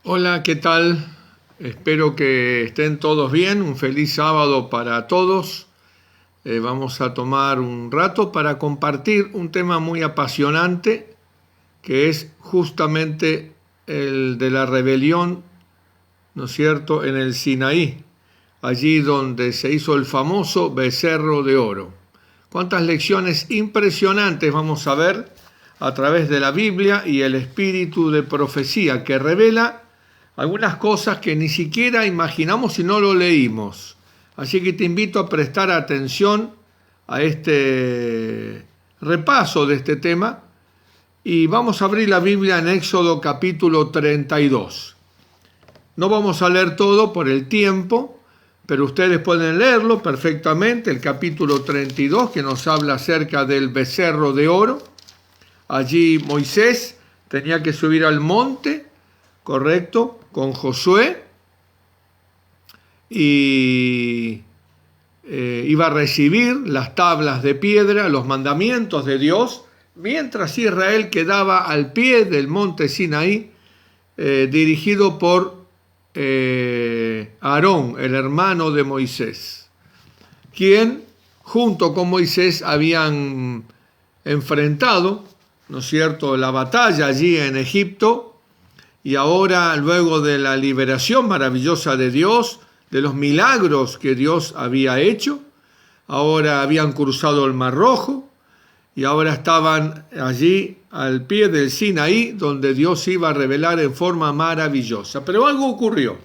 Hola, ¿qué tal? Espero que estén todos bien. Un feliz sábado para todos. Vamos a tomar un rato para compartir un tema muy apasionante que es justamente el de la rebelión, ¿no es cierto?, en el Sinaí, allí donde se hizo el famoso becerro de oro. Cuántas lecciones impresionantes vamos a ver a través de la Biblia y el espíritu de profecía que revela algunas cosas que ni siquiera imaginamos si no lo leímos. Así que te invito a prestar atención a este repaso de este tema y vamos a abrir la Biblia en Éxodo capítulo 32. No vamos a leer todo por el tiempo, pero ustedes pueden leerlo perfectamente, el capítulo 32 que nos habla acerca del becerro de oro. Allí Moisés tenía que subir al monte, correcto, con Josué y iba a recibir las tablas de piedra, los mandamientos de Dios, mientras Israel quedaba al pie del monte Sinaí, dirigido por Aarón, el hermano de Moisés, quien junto con Moisés habían enfrentado, ¿no es cierto?, la batalla allí en Egipto. Y ahora, luego de la liberación maravillosa de Dios, de los milagros que Dios había hecho, ahora habían cruzado el Mar Rojo y ahora estaban allí al pie del Sinaí, donde Dios iba a revelar en forma maravillosa. Pero algo ocurrió,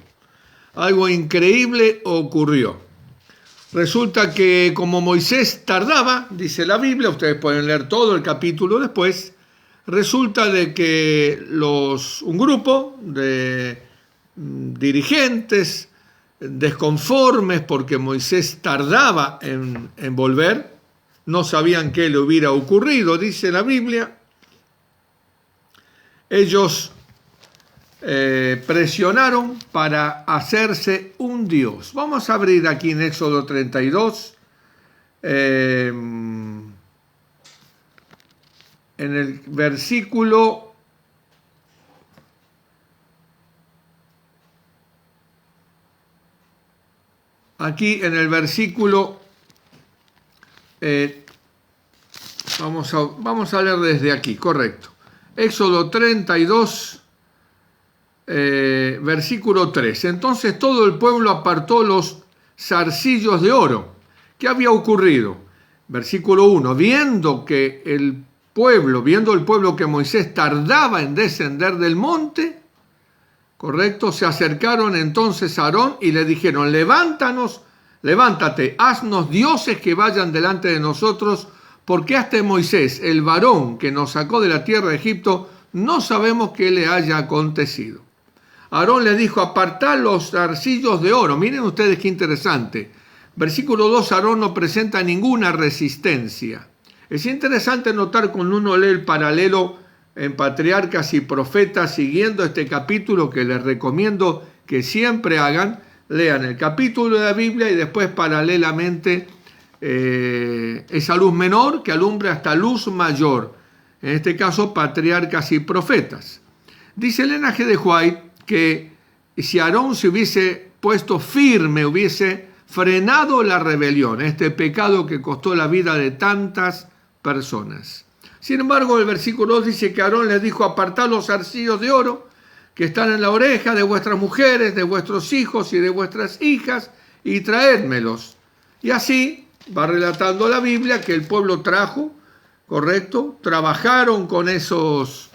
algo increíble ocurrió. Resulta que como Moisés tardaba, dice la Biblia, ustedes pueden leer todo el capítulo después, resulta de que un grupo de dirigentes desconformes porque Moisés tardaba en volver, no sabían qué le hubiera ocurrido, dice la Biblia, ellos presionaron para hacerse un dios. Vamos a abrir aquí en Éxodo 32, en el versículo vamos a leer desde aquí, correcto. Éxodo 32, versículo 3. Entonces todo el pueblo apartó los zarcillos de oro. ¿Qué había ocurrido? Versículo 1. Viendo el pueblo que Moisés tardaba en descender del monte, correcto, se acercaron entonces a Aarón y le dijeron: levántate, haznos dioses que vayan delante de nosotros, porque hasta Moisés, el varón que nos sacó de la tierra de Egipto, no sabemos qué le haya acontecido. Aarón le dijo: apartad los zarcillos de oro. Miren ustedes qué interesante. Versículo 2, Aarón no presenta ninguna resistencia. Es interesante notar cuando uno lee el paralelo en Patriarcas y Profetas, siguiendo este capítulo, que les recomiendo que siempre hagan, lean el capítulo de la Biblia y después paralelamente esa luz menor que alumbra hasta luz mayor, en este caso Patriarcas y Profetas. Dice Elena G. de White que si Aarón se hubiese puesto firme, hubiese frenado la rebelión, este pecado que costó la vida de tantas personas. Sin embargo, el versículo 2 dice que Aarón les dijo: apartad los zarcillos de oro que están en la oreja de vuestras mujeres, de vuestros hijos y de vuestras hijas, y traédmelos. Y así va relatando la Biblia que el pueblo trajo, correcto, trabajaron con esos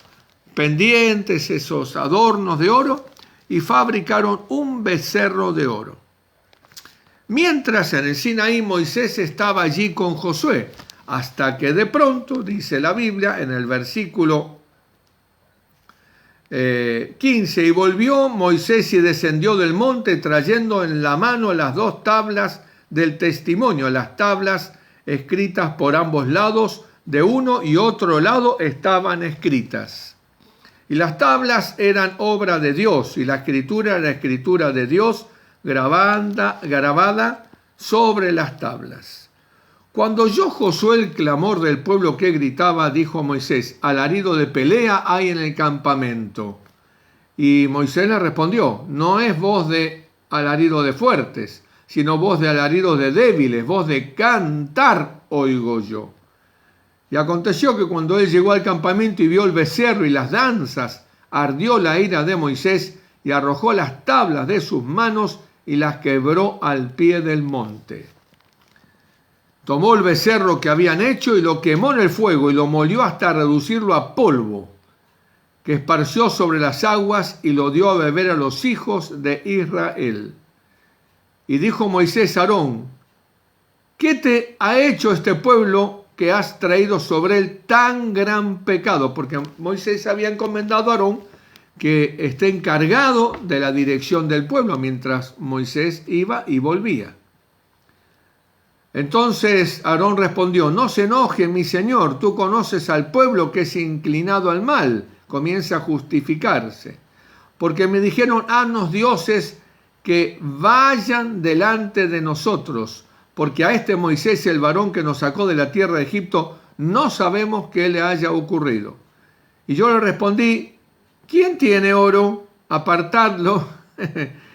pendientes, esos adornos de oro, y fabricaron un becerro de oro. Mientras en el Sinaí Moisés estaba allí con Josué, hasta que de pronto, dice la Biblia en el versículo 15, y volvió Moisés y descendió del monte trayendo en la mano las dos tablas del testimonio, las tablas escritas por ambos lados, de uno y otro lado estaban escritas. Y las tablas eran obra de Dios, y la escritura era la escritura de Dios grabada sobre las tablas. Cuando oyó Josué el clamor del pueblo que gritaba, dijo Moisés: alarido de pelea hay en el campamento. Y Moisés le respondió: no es voz de alarido de fuertes, sino voz de alarido de débiles, voz de cantar oigo yo. Y aconteció que cuando él llegó al campamento y vio el becerro y las danzas, ardió la ira de Moisés y arrojó las tablas de sus manos y las quebró al pie del monte. Tomó el becerro que habían hecho y lo quemó en el fuego y lo molió hasta reducirlo a polvo, que esparció sobre las aguas y lo dio a beber a los hijos de Israel. Y dijo Moisés a Aarón: ¿qué te ha hecho este pueblo que has traído sobre él tan gran pecado? Porque Moisés había encomendado a Aarón que esté encargado de la dirección del pueblo mientras Moisés iba y volvía. Entonces Aarón respondió: no se enoje, mi señor, tú conoces al pueblo que es inclinado al mal. Comienza a justificarse. Porque me dijeron: haznos dioses que vayan delante de nosotros, porque a este Moisés, el varón que nos sacó de la tierra de Egipto, no sabemos qué le haya ocurrido. Y yo le respondí: ¿quién tiene oro? Apartadlo.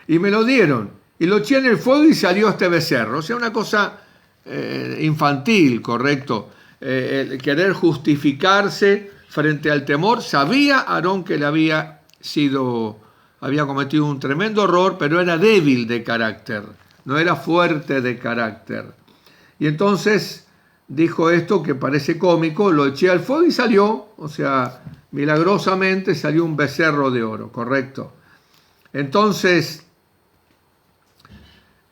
Y me lo dieron. Y lo eché en el fuego y salió este becerro. O sea, una cosa infantil, correcto. El querer justificarse frente al temor. Sabía Aarón que le había cometido un tremendo error, pero era débil de carácter, no era fuerte de carácter. Y entonces dijo esto que parece cómico: lo eché al fuego y salió, o sea, milagrosamente salió un becerro de oro, correcto. Entonces,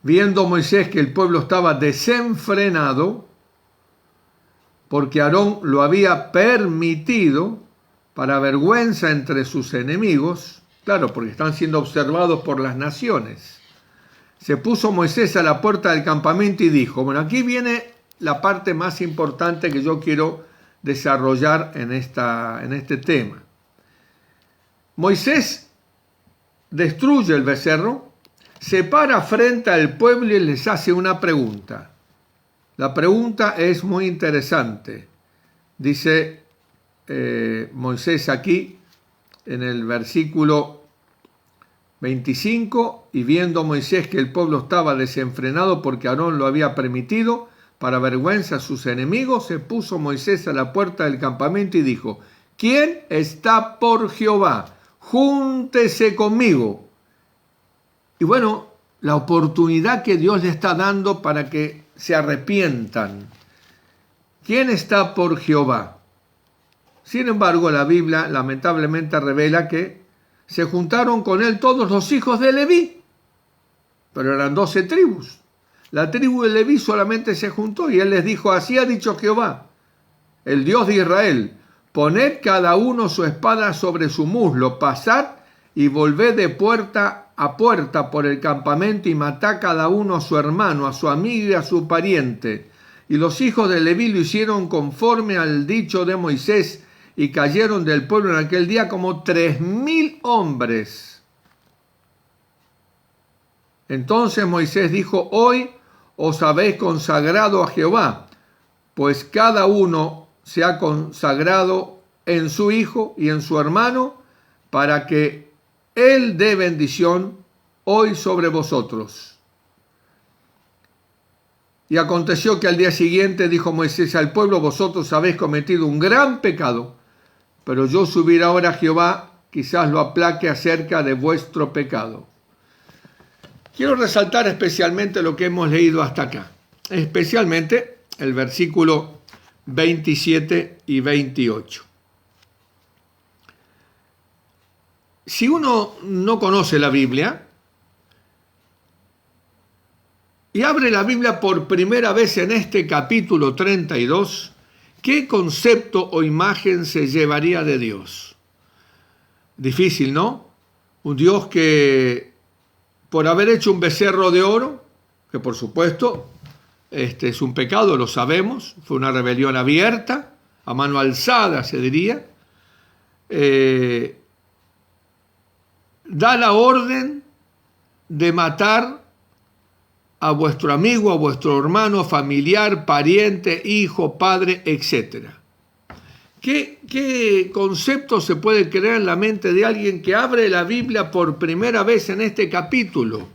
viendo Moisés que el pueblo estaba desenfrenado, porque Aarón lo había permitido para vergüenza entre sus enemigos, claro, porque están siendo observados por las naciones, se puso Moisés a la puerta del campamento y dijo: bueno, aquí viene la parte más importante que yo quiero desarrollar en este tema. Moisés destruye el becerro, se para frente al pueblo y les hace una pregunta. La pregunta es muy interesante. Dice Moisés aquí en el versículo 25: y viendo Moisés que el pueblo estaba desenfrenado porque Aarón lo había permitido, para vergüenza a sus enemigos, se puso Moisés a la puerta del campamento y dijo: ¿quién está por Jehová? Júntese conmigo. Y bueno, la oportunidad que Dios le está dando para que se arrepientan. ¿Quién está por Jehová? Sin embargo, la Biblia lamentablemente revela que se juntaron con él todos los hijos de Leví, pero eran 12 tribus. La tribu de Leví solamente se juntó y él les dijo: así ha dicho Jehová, el Dios de Israel: poned cada uno su espada sobre su muslo, pasad y volved de puerta a puerta por el campamento y matad cada uno a su hermano, a su amigo y a su pariente. Y los hijos de Leví lo hicieron conforme al dicho de Moisés, y cayeron del pueblo en aquel día como 3,000 hombres. Entonces Moisés dijo: hoy os habéis consagrado a Jehová, pues cada uno se ha consagrado en su hijo y en su hermano, para que él dé bendición hoy sobre vosotros. Y aconteció que al día siguiente dijo Moisés al pueblo: vosotros habéis cometido un gran pecado, pero yo subiré ahora a Jehová, quizás lo aplaque acerca de vuestro pecado. Quiero resaltar especialmente lo que hemos leído hasta acá, especialmente el versículo 27 y 28. Si uno no conoce la Biblia y abre la Biblia por primera vez en este capítulo 32, ¿qué concepto o imagen se llevaría de Dios? Difícil, ¿no? Un Dios que, por haber hecho un becerro de oro, que por supuesto es un pecado, lo sabemos, fue una rebelión abierta, a mano alzada se diría, da la orden de matar a vuestro amigo, a vuestro hermano, familiar, pariente, hijo, padre, etc. ¿Qué concepto se puede crear en la mente de alguien que abre la Biblia por primera vez en este capítulo?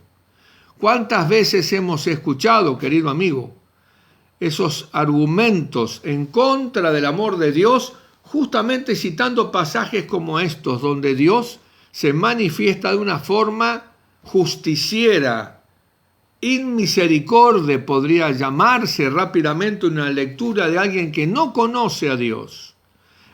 ¿Cuántas veces hemos escuchado, querido amigo, esos argumentos en contra del amor de Dios, justamente citando pasajes como estos, donde Dios se manifiesta de una forma justiciera, inmisericordia, podría llamarse rápidamente una lectura de alguien que no conoce a Dios?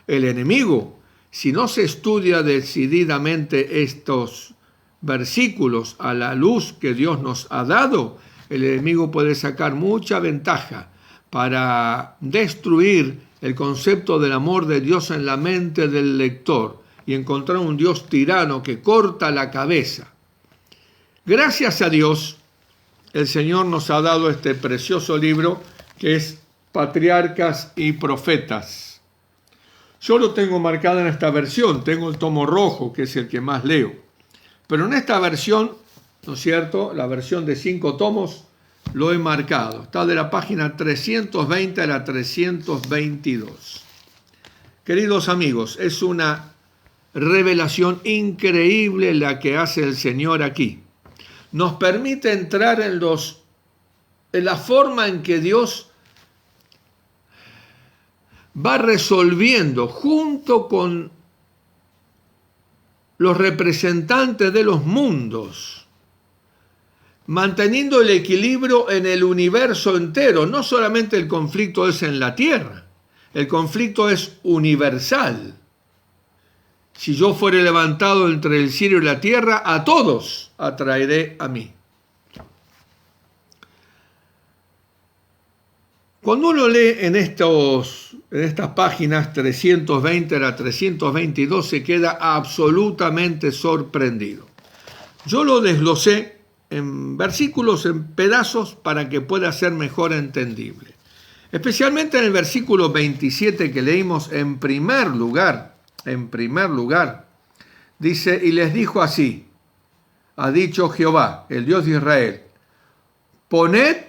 El enemigo, si no se estudia decididamente estos versículos a la luz que Dios nos ha dado, el enemigo puede sacar mucha ventaja para destruir el concepto del amor de Dios en la mente del lector y encontrar un Dios tirano que corta la cabeza. Gracias a Dios, el Señor nos ha dado este precioso libro que es Patriarcas y Profetas. Yo lo tengo marcado en esta versión, tengo el tomo rojo, que es el que más leo. Pero en esta versión, ¿no es cierto?, la versión de 5 tomos, lo he marcado. Está de la página 320 a la 322. Queridos amigos, es una revelación increíble la que hace el Señor aquí. Nos permite entrar en la forma en que Dios va resolviendo junto con los representantes de los mundos, manteniendo el equilibrio en el universo entero. No solamente el conflicto es en la tierra, el conflicto es universal. Si yo fuere levantado entre el cielo y la tierra, a todos atraeré a mí. Cuando uno lee en estas páginas 320 a la 322, se queda absolutamente sorprendido. Yo lo desglosé en versículos, en pedazos, para que pueda ser mejor entendible. Especialmente en el versículo 27 que leímos en primer lugar, dice: y les dijo así, ha dicho Jehová, el Dios de Israel, poned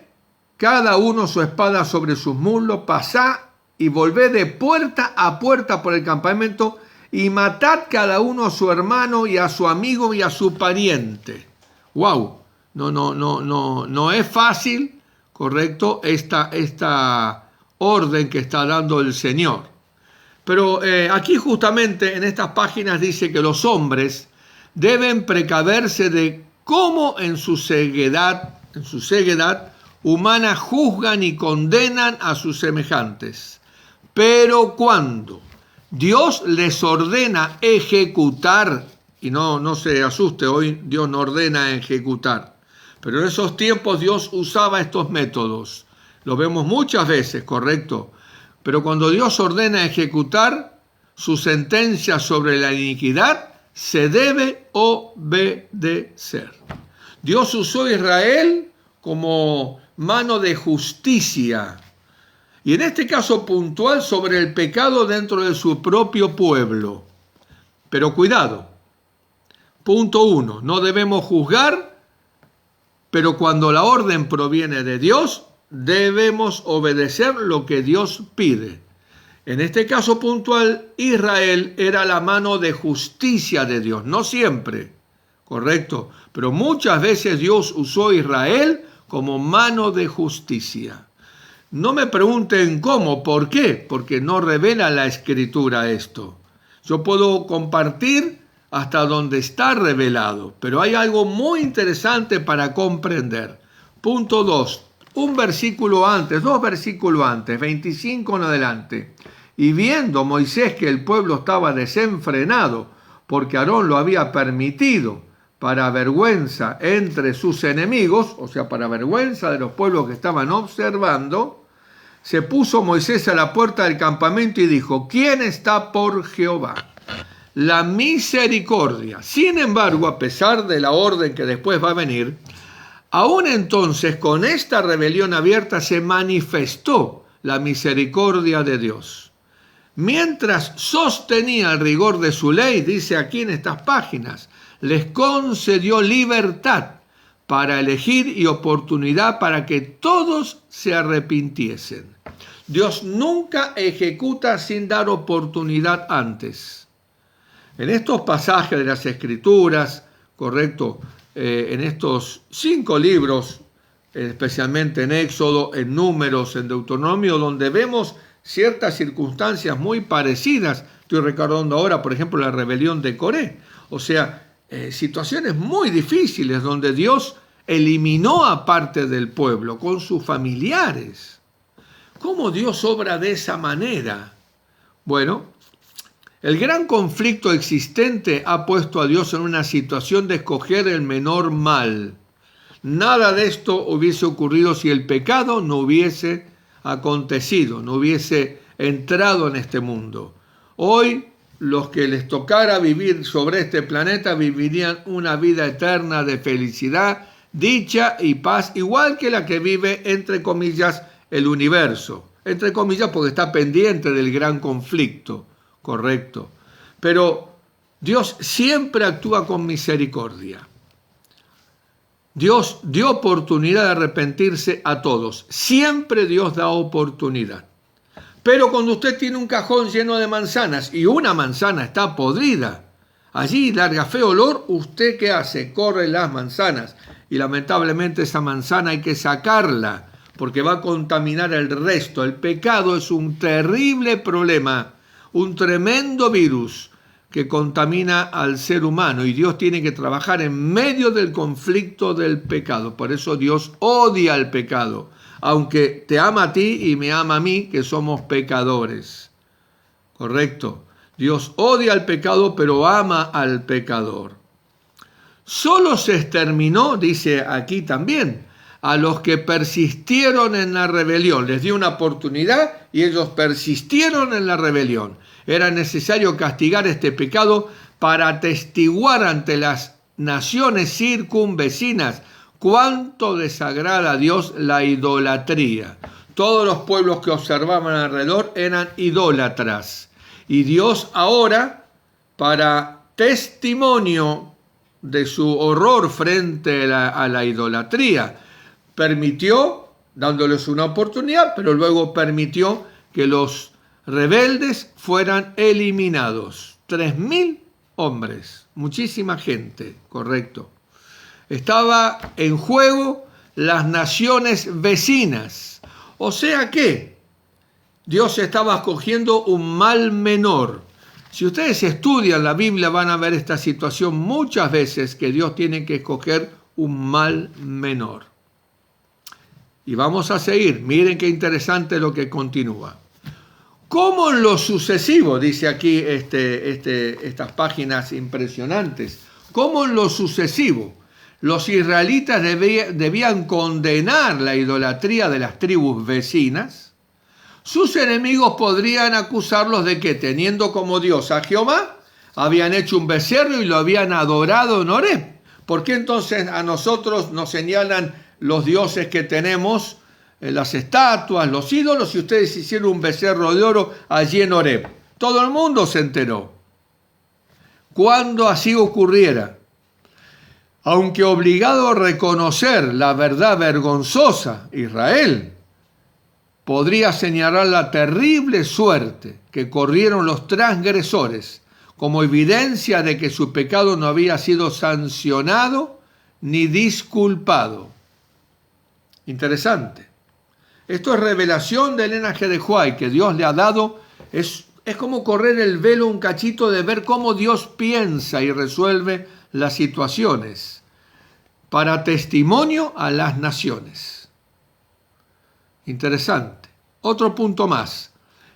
cada uno su espada sobre sus muslos, pasad y volved de puerta a puerta por el campamento y matad cada uno a su hermano y a su amigo y a su pariente. ¡Wow! No es fácil, correcto, esta orden que está dando el Señor. Pero aquí justamente en estas páginas dice que los hombres deben precaverse de cómo en su ceguedad humana juzgan y condenan a sus semejantes. Pero cuando Dios les ordena ejecutar, y no se asuste, hoy Dios no ordena ejecutar, pero en esos tiempos Dios usaba estos métodos. Lo vemos muchas veces, correcto. Pero cuando Dios ordena ejecutar su sentencia sobre la iniquidad, se debe obedecer. Dios usó a Israel como mano de justicia, y en este caso puntual sobre el pecado dentro de su propio pueblo. Pero cuidado, punto 1, no debemos juzgar, pero cuando la orden proviene de Dios, debemos obedecer lo que Dios pide. En este caso puntual, Israel era la mano de justicia de Dios, no siempre, correcto, pero muchas veces Dios usó a Israel como mano de justicia. No me pregunten cómo, ¿por qué? Porque no revela la Escritura esto. Yo puedo compartir hasta donde está revelado, pero hay algo muy interesante para comprender. Punto 2, dos versículos antes, 25 en adelante. Y viendo Moisés que el pueblo estaba desenfrenado, porque Aarón lo había permitido, para vergüenza entre sus enemigos, o sea, para vergüenza de los pueblos que estaban observando, se puso Moisés a la puerta del campamento y dijo: ¿quién está por Jehová? La misericordia. Sin embargo, a pesar de la orden que después va a venir, aún entonces con esta rebelión abierta se manifestó la misericordia de Dios. Mientras sostenía el rigor de su ley, dice aquí en estas páginas, les concedió libertad para elegir y oportunidad para que todos se arrepintiesen. Dios nunca ejecuta sin dar oportunidad antes. En estos pasajes de las Escrituras, correcto, en estos 5 libros, especialmente en Éxodo, en Números, en Deuteronomio, donde vemos ciertas circunstancias muy parecidas. Estoy recordando ahora, por ejemplo, la rebelión de Coré. O sea, situaciones muy difíciles donde Dios eliminó a parte del pueblo con sus familiares. ¿Cómo Dios obra de esa manera? Bueno, el gran conflicto existente ha puesto a Dios en una situación de escoger el menor mal. Nada de esto hubiese ocurrido si el pecado no hubiese acontecido, no hubiese entrado en este mundo. Hoy, los que les tocara vivir sobre este planeta vivirían una vida eterna de felicidad, dicha y paz, igual que la que vive, entre comillas, el universo. Entre comillas, porque está pendiente del gran conflicto, correcto. Pero Dios siempre actúa con misericordia. Dios dio oportunidad de arrepentirse a todos. Siempre Dios da oportunidad. Pero cuando usted tiene un cajón lleno de manzanas y una manzana está podrida, allí larga feo olor, ¿usted qué hace? Corre las manzanas. Y lamentablemente esa manzana hay que sacarla porque va a contaminar el resto. El pecado es un terrible problema, un tremendo virus que contamina al ser humano, y Dios tiene que trabajar en medio del conflicto del pecado. Por eso Dios odia el pecado, aunque te ama a ti y me ama a mí, que somos pecadores. ¿Correcto? Dios odia el pecado, pero ama al pecador. Solo se exterminó, dice aquí también, a los que persistieron en la rebelión. Les dio una oportunidad y ellos persistieron en la rebelión. Era necesario castigar este pecado para atestiguar ante las naciones circunvecinas cuánto desagrada a Dios la idolatría. Todos los pueblos que observaban alrededor eran idólatras. Y Dios ahora, para testimonio de su horror frente a la idolatría, permitió, dándoles una oportunidad, pero luego permitió que los rebeldes fueran eliminados. 3.000 hombres, muchísima gente, correcto. Estaba en juego las naciones vecinas. O sea que Dios estaba escogiendo un mal menor. Si ustedes estudian la Biblia van a ver esta situación muchas veces, que Dios tiene que escoger un mal menor. Y vamos a seguir. Miren qué interesante lo que continúa. Como en lo sucesivo, dice aquí estas páginas impresionantes, como en lo sucesivo, los israelitas debían condenar la idolatría de las tribus vecinas, sus enemigos podrían acusarlos de que, teniendo como Dios a Jehová, habían hecho un becerro y lo habían adorado en Horeb. ¿Por qué entonces a nosotros nos señalan los dioses que tenemos, las estatuas, los ídolos, y ustedes hicieron un becerro de oro allí en Horeb? Todo el mundo se enteró. Cuando así ocurriera, aunque obligado a reconocer la verdad vergonzosa, Israel podría señalar la terrible suerte que corrieron los transgresores como evidencia de que su pecado no había sido sancionado ni disculpado. Interesante. Esto es revelación del linaje de Juárez que Dios le ha dado. Es como correr el velo un cachito de ver cómo Dios piensa y resuelve las situaciones para testimonio a las naciones. Interesante. Otro punto más.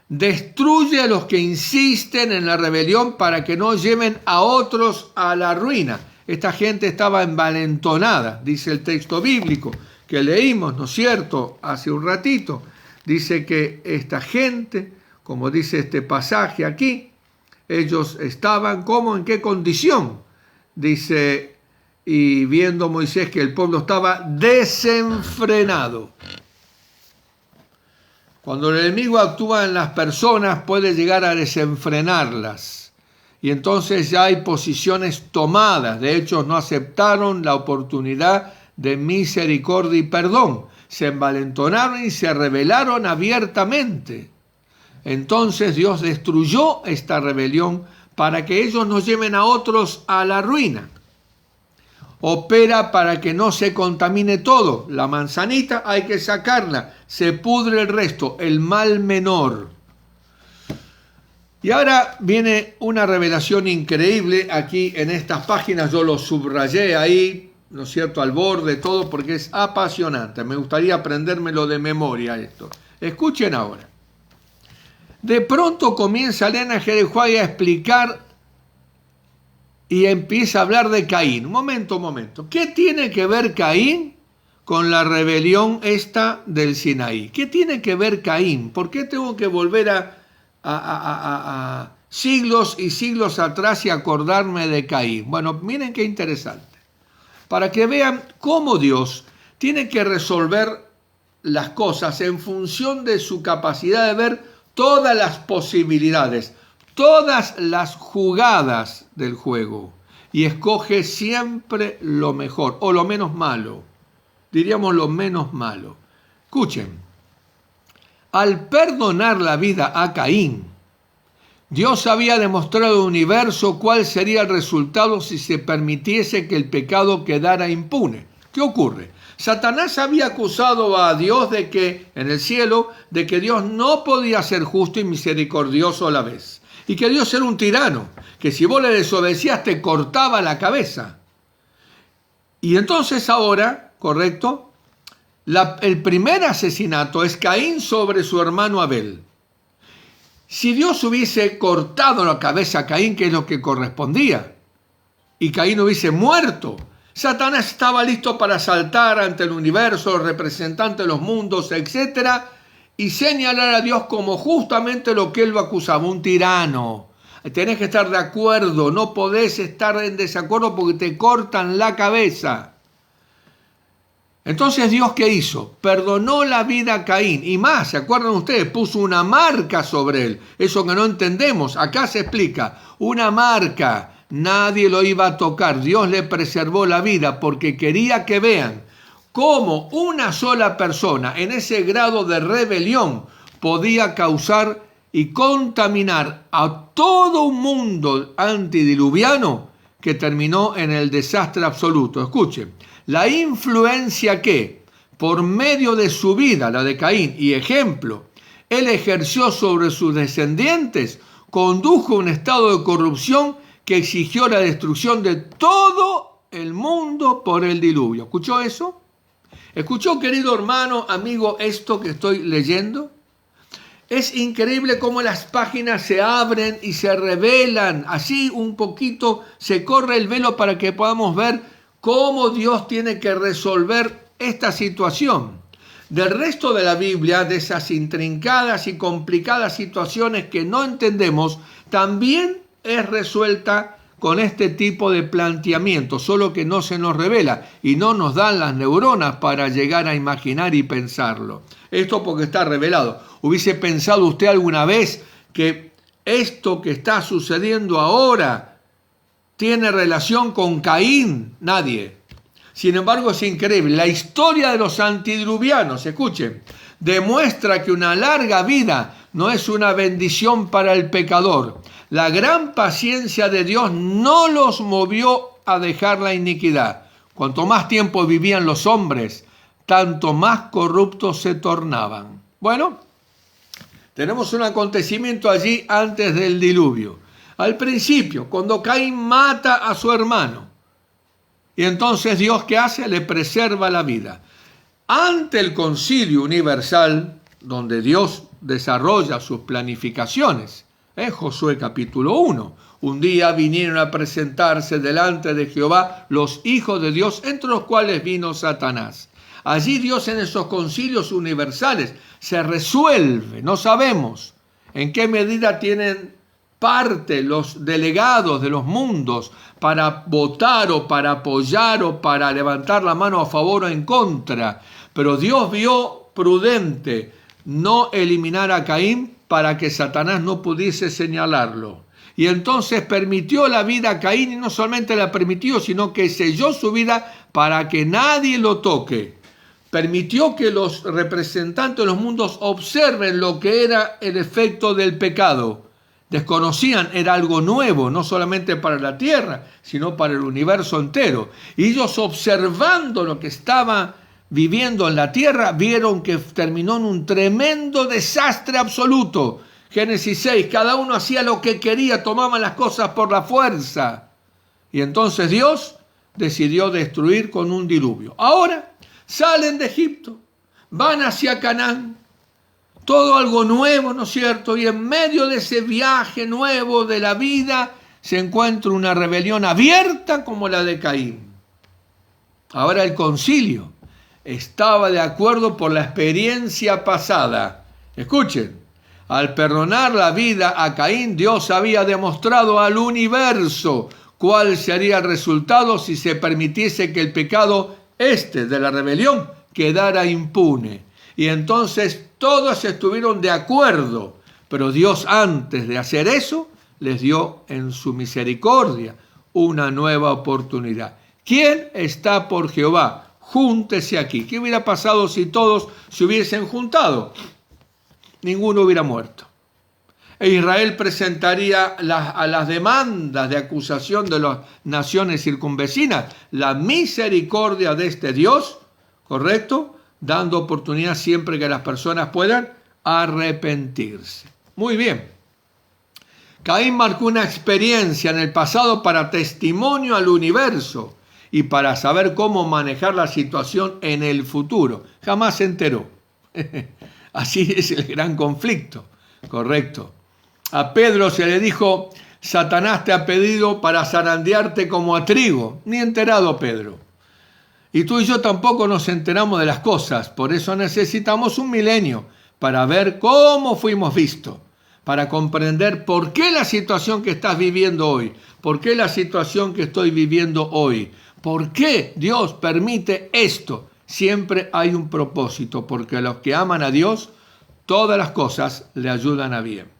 Destruye a los que insisten en la rebelión para que no lleven a otros a la ruina. Esta gente estaba envalentonada, dice el texto bíblico que leímos, ¿no es cierto?, hace un ratito. Dice que esta gente, como dice este pasaje aquí, ellos estaban, ¿cómo? ¿En qué condición? Dice, y viendo Moisés que el pueblo estaba desenfrenado. Cuando el enemigo actúa en las personas, puede llegar a desenfrenarlas. Y entonces ya hay posiciones tomadas. De hecho, no aceptaron la oportunidad de misericordia y perdón. Se envalentonaron y se rebelaron abiertamente. Entonces Dios destruyó esta rebelión para que ellos no lleven a otros a la ruina. Opera para que no se contamine todo. La manzanita hay que sacarla, se pudre el resto, el mal menor. Y ahora viene una revelación increíble aquí en estas páginas. Yo lo subrayé ahí, ¿no es cierto?, al borde, todo, porque es apasionante. Me gustaría aprendérmelo de memoria esto. Escuchen ahora. De pronto comienza Elena G. de White a explicar y empieza a hablar de Caín. Un momento. ¿Qué tiene que ver Caín con la rebelión esta del Sinaí? ¿Qué tiene que ver Caín? ¿Por qué tengo que volver a siglos y siglos atrás y acordarme de Caín? Bueno, miren qué interesante. Para que vean cómo Dios tiene que resolver las cosas en función de su capacidad de ver todas las posibilidades, todas las jugadas del juego, y escoge siempre lo mejor o lo menos malo, diríamos lo menos malo. Escuchen, al perdonar la vida a Caín, Dios había demostrado al universo cuál sería el resultado si se permitiese que el pecado quedara impune. ¿Qué ocurre? Satanás había acusado a Dios de que, en el cielo, de que Dios no podía ser justo y misericordioso a la vez. Y que Dios era un tirano, que si vos le desobedecías te cortaba la cabeza. Y entonces ahora, ¿correcto?, el primer asesinato es Caín sobre su hermano Abel. Si Dios hubiese cortado la cabeza a Caín, que es lo que correspondía, y Caín hubiese muerto, Satanás estaba listo para saltar ante el universo, el representante de los mundos, etc., y señalar a Dios como justamente lo que él lo acusaba, un tirano. Tenés que estar de acuerdo, no podés estar en desacuerdo porque te cortan la cabeza. Entonces Dios, ¿qué hizo? Perdonó la vida a Caín, y más, ¿se acuerdan ustedes? Puso una marca sobre él, eso que no entendemos, acá se explica, una marca. Nadie lo iba a tocar. Dios le preservó la vida porque quería que vean cómo una sola persona en ese grado de rebelión podía causar y contaminar a todo un mundo antidiluviano que terminó en el desastre absoluto. Escuchen, la influencia que, por medio de su vida, la de Caín, y ejemplo, él ejerció sobre sus descendientes, condujo a un estado de corrupción que exigió la destrucción de todo el mundo por el diluvio. ¿Escuchó eso? ¿Escuchó, querido hermano, amigo, esto que estoy leyendo? Es increíble cómo las páginas se abren y se revelan. Así un poquito se corre el velo para que podamos ver cómo Dios tiene que resolver esta situación. Del resto de la Biblia, de esas intrincadas y complicadas situaciones que no entendemos, también es resuelta con este tipo de planteamiento, solo que no se nos revela y no nos dan las neuronas para llegar a imaginar y pensarlo. Esto porque está revelado. ¿Hubiese pensado usted alguna vez que esto que está sucediendo ahora tiene relación con Caín? Nadie. Sin embargo, es increíble. La historia de los antidiluvianos, escuchen, demuestra que una larga vida no es una bendición para el pecador. La gran paciencia de Dios no los movió a dejar la iniquidad. Cuanto más tiempo vivían los hombres, tanto más corruptos se tornaban. Bueno, tenemos un acontecimiento allí antes del diluvio. Al principio, cuando Caín mata a su hermano. Y entonces Dios, ¿qué hace? Le preserva la vida. Ante el concilio universal, donde Dios desarrolla sus planificaciones, Josué capítulo 1. Un día vinieron a presentarse delante de Jehová los hijos de Dios, entre los cuales vino Satanás. Allí Dios, en esos concilios universales, se resuelve. No sabemos en qué medida tienen parte los delegados de los mundos para votar o para apoyar o para levantar la mano a favor o en contra. Pero Dios vio prudente no eliminar a Caín para que Satanás no pudiese señalarlo. Y entonces permitió la vida a Caín, y no solamente la permitió, sino que selló su vida para que nadie lo toque. Permitió que los representantes de los mundos observen lo que era el efecto del pecado. Desconocían, era algo nuevo, no solamente para la tierra, sino para el universo entero. Y ellos, observando lo que estaba viviendo en la tierra, vieron que terminó en un tremendo desastre absoluto. Génesis 6, cada uno hacía lo que quería, tomaban las cosas por la fuerza. Y entonces Dios decidió destruir con un diluvio. Ahora salen de Egipto, van hacia Canaán, todo algo nuevo, ¿no es cierto? Y en medio de ese viaje nuevo de la vida se encuentra una rebelión abierta como la de Caín. Ahora el concilio estaba de acuerdo por la experiencia pasada. Escuchen, al perdonar la vida a Caín, Dios había demostrado al universo cuál sería el resultado si se permitiese que el pecado de la rebelión quedara impune. Y entonces todos estuvieron de acuerdo, pero Dios, antes de hacer eso, les dio en su misericordia una nueva oportunidad. ¿Quién está por Jehová? Júntese aquí. ¿Qué hubiera pasado si todos se hubiesen juntado? Ninguno hubiera muerto. E Israel presentaría a las demandas de acusación de las naciones circunvecinas la misericordia de este Dios, ¿correcto? Dando oportunidad siempre que las personas puedan arrepentirse. Muy bien. Caín marcó una experiencia en el pasado para testimonio al universo y para saber cómo manejar la situación en el futuro. Jamás se enteró. Así es el gran conflicto, correcto. A Pedro se le dijo, Satanás te ha pedido para zarandearte como a trigo. Ni enterado Pedro. Y tú y yo tampoco nos enteramos de las cosas. Por eso necesitamos un milenio para ver cómo fuimos vistos. Para comprender por qué la situación que estás viviendo hoy. Por qué la situación que estoy viviendo hoy. ¿Por qué Dios permite esto? Siempre hay un propósito. Porque a los que aman a Dios, todas las cosas le ayudan a bien.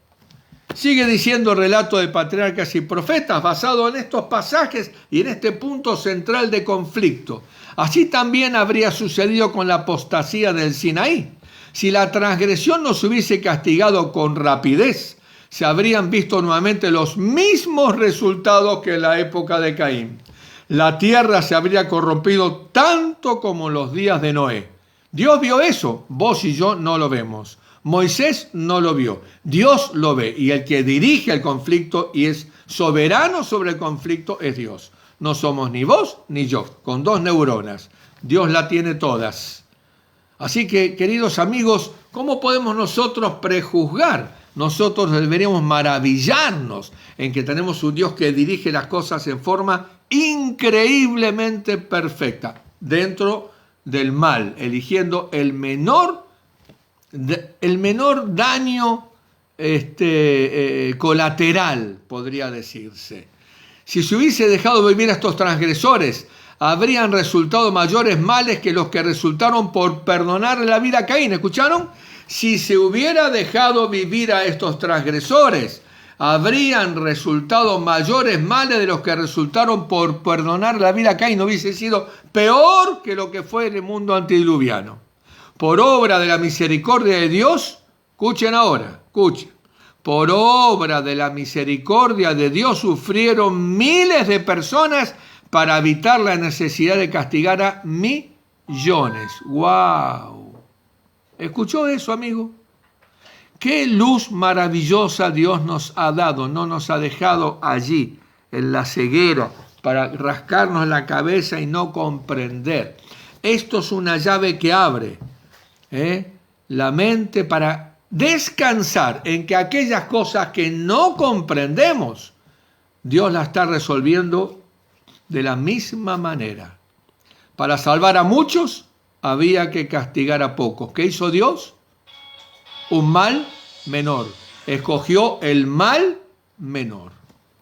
Sigue diciendo el relato de patriarcas y profetas basado en estos pasajes y en este punto central de conflicto. Así también habría sucedido con la apostasía del Sinaí. Si la transgresión no se hubiese castigado con rapidez, se habrían visto nuevamente los mismos resultados que en la época de Caín. La tierra se habría corrompido tanto como en los días de Noé. Dios vio eso, vos y yo no lo vemos. Moisés no lo vio, Dios lo ve, y el que dirige el conflicto y es soberano sobre el conflicto es Dios. No somos ni vos ni yo, con 2 neuronas. Dios la tiene todas. Así que, queridos amigos, ¿cómo podemos nosotros prejuzgar? Nosotros deberíamos maravillarnos en que tenemos un Dios que dirige las cosas en forma increíblemente perfecta, dentro del mal, eligiendo el menor daño colateral, podría decirse. Si se hubiese dejado vivir a estos transgresores, habrían resultado mayores males que los que resultaron por perdonar la vida a Caín. ¿Escucharon? Si se hubiera dejado vivir a estos transgresores, habrían resultado mayores males de los que resultaron por perdonar la vida a Caín. Hubiese sido peor que lo que fue en el mundo antediluviano. Por obra de la misericordia de Dios, escuchen ahora, escuchen. Por obra de la misericordia de Dios sufrieron miles de personas para evitar la necesidad de castigar a millones. ¡Wow! ¿Escuchó eso, amigo? Qué luz maravillosa Dios nos ha dado, no nos ha dejado allí, en la ceguera, para rascarnos la cabeza y no comprender. Esto es una llave que abre la mente para descansar en que aquellas cosas que no comprendemos, Dios las está resolviendo de la misma manera. Para salvar a muchos, había que castigar a pocos. ¿Qué hizo Dios? Un mal menor. Escogió el mal menor.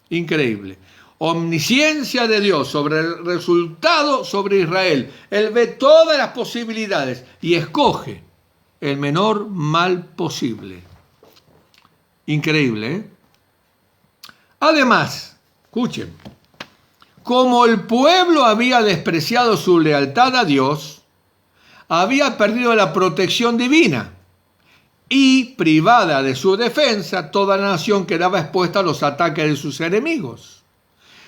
Increíble. Omnisciencia de Dios sobre el resultado sobre Israel. Él ve todas las posibilidades y escoge el menor mal posible. Increíble, ¿eh? Además, escuchen, como el pueblo había despreciado su lealtad a Dios, había perdido la protección divina y privada de su defensa, toda la nación quedaba expuesta a los ataques de sus enemigos.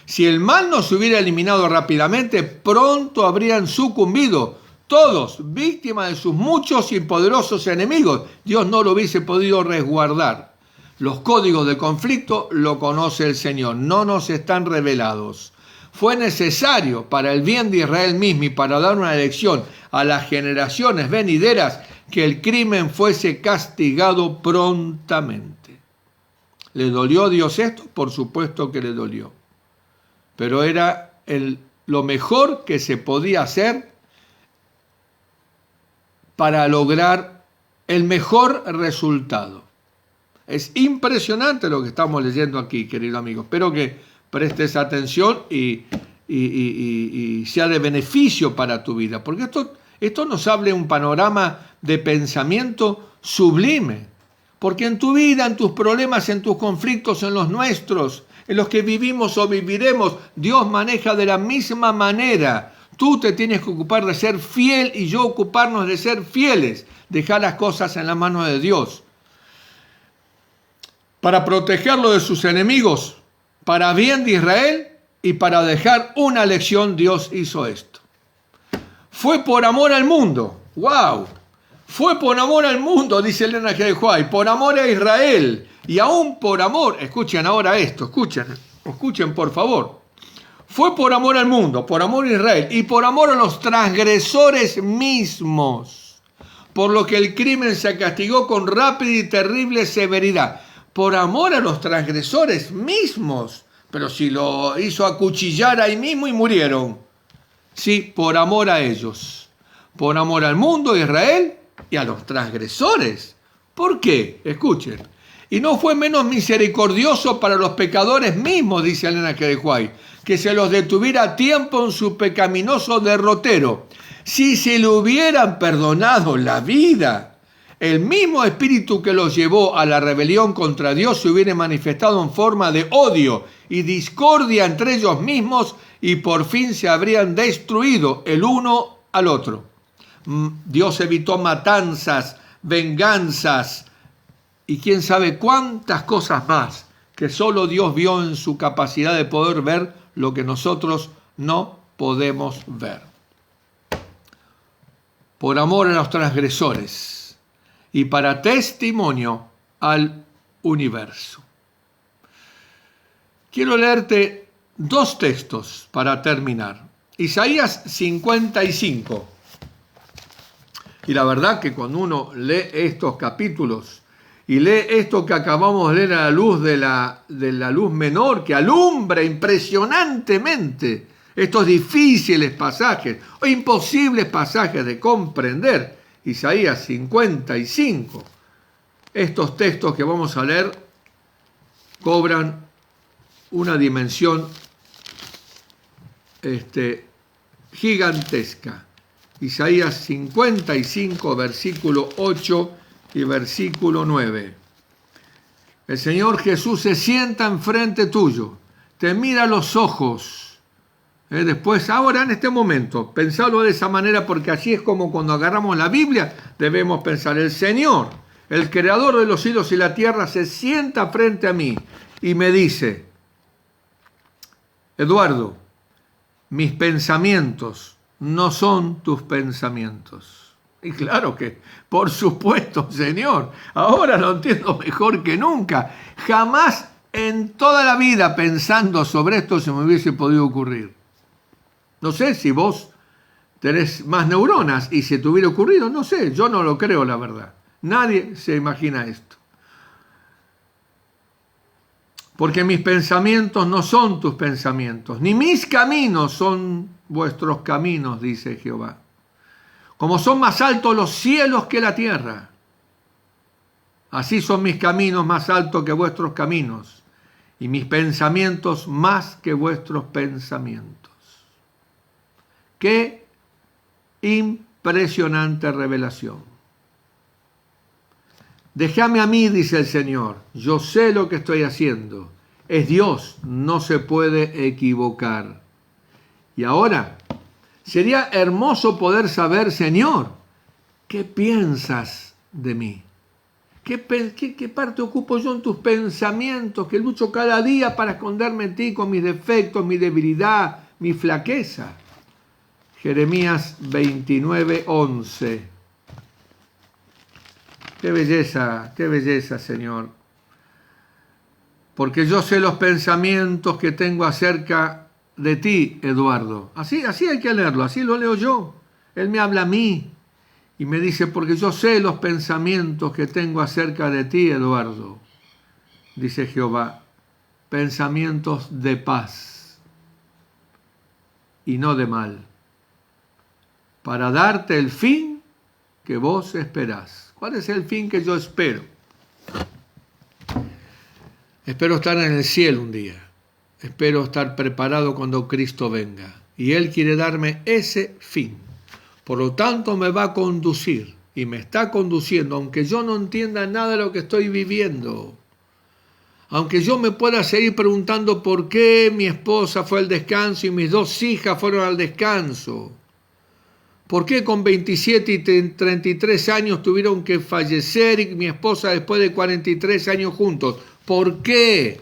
Si el mal no se hubiera eliminado rápidamente, pronto habrían sucumbido todos, víctimas de sus muchos y poderosos enemigos. Dios no lo hubiese podido resguardar. Los códigos de conflicto lo conoce el Señor, no nos están revelados. Fue necesario para el bien de Israel mismo y para dar una lección a las generaciones venideras que el crimen fuese castigado prontamente. ¿Le dolió a Dios esto? Por supuesto que le dolió. Pero era lo mejor que se podía hacer para lograr el mejor resultado. Es impresionante lo que estamos leyendo aquí, querido amigo. Espero que prestes atención y sea de beneficio para tu vida, porque esto nos habla de un panorama de pensamiento sublime, porque en tu vida, en tus problemas, en tus conflictos, en los nuestros, en los que vivimos o viviremos, Dios maneja de la misma manera. Tú te tienes que ocupar de ser fiel y yo ocuparnos de ser fieles, dejar las cosas en la mano de Dios. Para protegerlo de sus enemigos, para bien de Israel y para dejar una lección, Dios hizo esto. Fue por amor al mundo. ¡Wow! Fue por amor al mundo, dice Elena G. de White, por amor a Israel y aún por amor. Escuchen ahora esto, escuchen por favor. Fue por amor al mundo, por amor a Israel y por amor a los transgresores mismos, por lo que el crimen se castigó con rápida y terrible severidad. Por amor a los transgresores mismos, pero si lo hizo acuchillar ahí mismo y murieron. Sí, por amor a ellos, por amor al mundo, a Israel y a los transgresores. ¿Por qué? Escuchen. Y no fue menos misericordioso para los pecadores mismos, dice Elena G. de White, que se los detuviera a tiempo en su pecaminoso derrotero. Si se le hubieran perdonado la vida, el mismo espíritu que los llevó a la rebelión contra Dios se hubiera manifestado en forma de odio y discordia entre ellos mismos y por fin se habrían destruido el uno al otro. Dios evitó matanzas, venganzas y quién sabe cuántas cosas más que solo Dios vio en su capacidad de poder ver lo que nosotros no podemos ver. Por amor a los transgresores y para testimonio al universo. Quiero leerte dos textos para terminar. Isaías 55. Y la verdad que cuando uno lee estos capítulos y lee esto que acabamos de leer a la luz de la luz menor que alumbra impresionantemente estos difíciles pasajes o imposibles pasajes de comprender, Isaías 55, estos textos que vamos a leer cobran una dimensión gigantesca. Isaías 55, versículo 8 y versículo 9. El Señor Jesús se sienta enfrente tuyo, te mira a los ojos. Después, ahora en este momento, pensarlo de esa manera porque así es como cuando agarramos la Biblia debemos pensar. El Señor, el creador de los cielos y la tierra, se sienta frente a mí y me dice: Eduardo, mis pensamientos no son tus pensamientos. Y claro que, por supuesto, Señor, ahora lo entiendo mejor que nunca. Jamás en toda la vida pensando sobre esto se me hubiese podido ocurrir. No sé si vos tenés más neuronas y si te hubiera ocurrido, no sé, yo no lo creo, la verdad. Nadie se imagina esto. Porque mis pensamientos no son tus pensamientos, ni mis caminos son vuestros caminos, dice Jehová. Como son más altos los cielos que la tierra, así son mis caminos más altos que vuestros caminos, y mis pensamientos más que vuestros pensamientos. ¡Qué impresionante revelación! Déjame a mí, dice el Señor, yo sé lo que estoy haciendo. Es Dios, no se puede equivocar. Y ahora, sería hermoso poder saber, Señor, ¿qué piensas de mí? ¿Qué parte ocupo yo en tus pensamientos? Que lucho cada día para esconderme en ti con mis defectos, mi debilidad, mi flaqueza. Jeremías 29:11. Qué belleza, Señor. Porque yo sé los pensamientos que tengo acerca de ti, Eduardo. Así hay que leerlo, así lo leo yo. Él me habla a mí y me dice, porque yo sé los pensamientos que tengo acerca de ti, Eduardo. Dice Jehová, pensamientos de paz y no de mal, para darte el fin que vos esperás. ¿Cuál es el fin que yo espero? Espero estar en el cielo un día. Espero estar preparado cuando Cristo venga. Y Él quiere darme ese fin. Por lo tanto, me va a conducir. Y me está conduciendo, aunque yo no entienda nada de lo que estoy viviendo. Aunque yo me pueda seguir preguntando por qué mi esposa fue al descanso y mis 2 hijas fueron al descanso. ¿Por qué con 27 y 33 años tuvieron que fallecer y mi esposa después de 43 años juntos? ¿Por qué?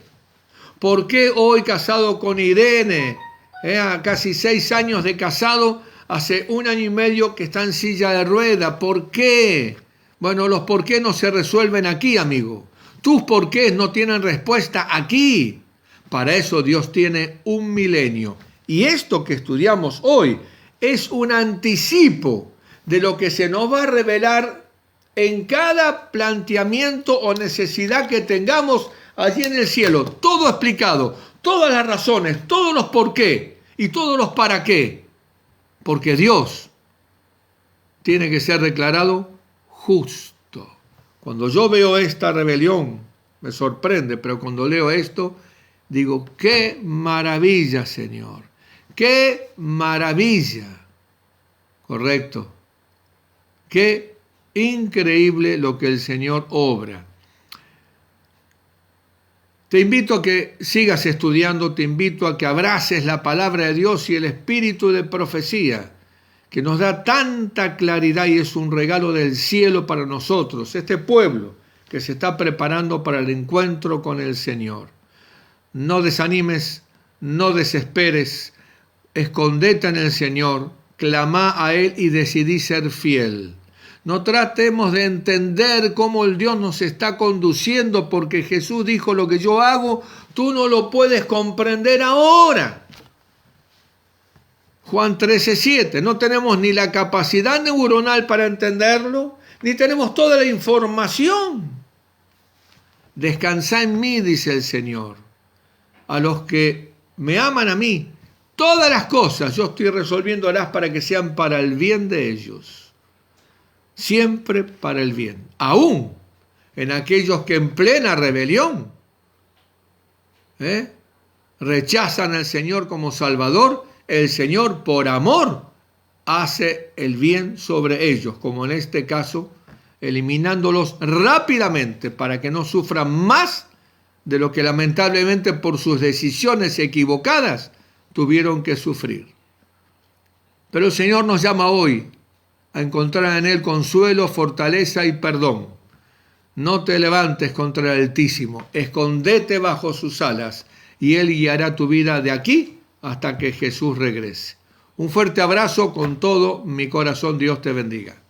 ¿Por qué hoy casado con Irene, a casi 6 años de casado, hace 1 año y medio que está en silla de rueda? ¿Por qué? Bueno, los por qué no se resuelven aquí, amigo. Tus por qué no tienen respuesta aquí. Para eso Dios tiene 1 milenio. Y esto que estudiamos hoy es un anticipo de lo que se nos va a revelar en cada planteamiento o necesidad que tengamos allí en el cielo. Todo explicado, todas las razones, todos los por qué y todos los para qué. Porque Dios tiene que ser declarado justo. Cuando yo veo esta rebelión, me sorprende, pero cuando leo esto, digo, qué maravilla, Señor. ¡Qué maravilla! Correcto. ¡Qué increíble lo que el Señor obra! Te invito a que sigas estudiando, te invito a que abraces la palabra de Dios y el espíritu de profecía, que nos da tanta claridad y es un regalo del cielo para nosotros, este pueblo que se está preparando para el encuentro con el Señor. No desanimes, no desesperes, escondete en el Señor, clama a Él y decidí ser fiel. No tratemos de entender cómo el Dios nos está conduciendo, porque Jesús dijo, lo que yo hago, tú no lo puedes comprender ahora. Juan 13:7, no tenemos ni la capacidad neuronal para entenderlo, ni tenemos toda la información. Descansa en mí, dice el Señor. A los que me aman a mí, todas las cosas yo estoy resolviéndolas para que sean para el bien de ellos. Siempre para el bien. Aún en aquellos que en plena rebelión rechazan al Señor como Salvador, el Señor por amor hace el bien sobre ellos, como en este caso, eliminándolos rápidamente para que no sufran más de lo que lamentablemente por sus decisiones equivocadas tuvieron que sufrir. Pero el Señor nos llama hoy a encontrar en Él consuelo, fortaleza y perdón. No te levantes contra el Altísimo, escondete bajo sus alas y Él guiará tu vida de aquí hasta que Jesús regrese. Un fuerte abrazo con todo mi corazón, Dios te bendiga.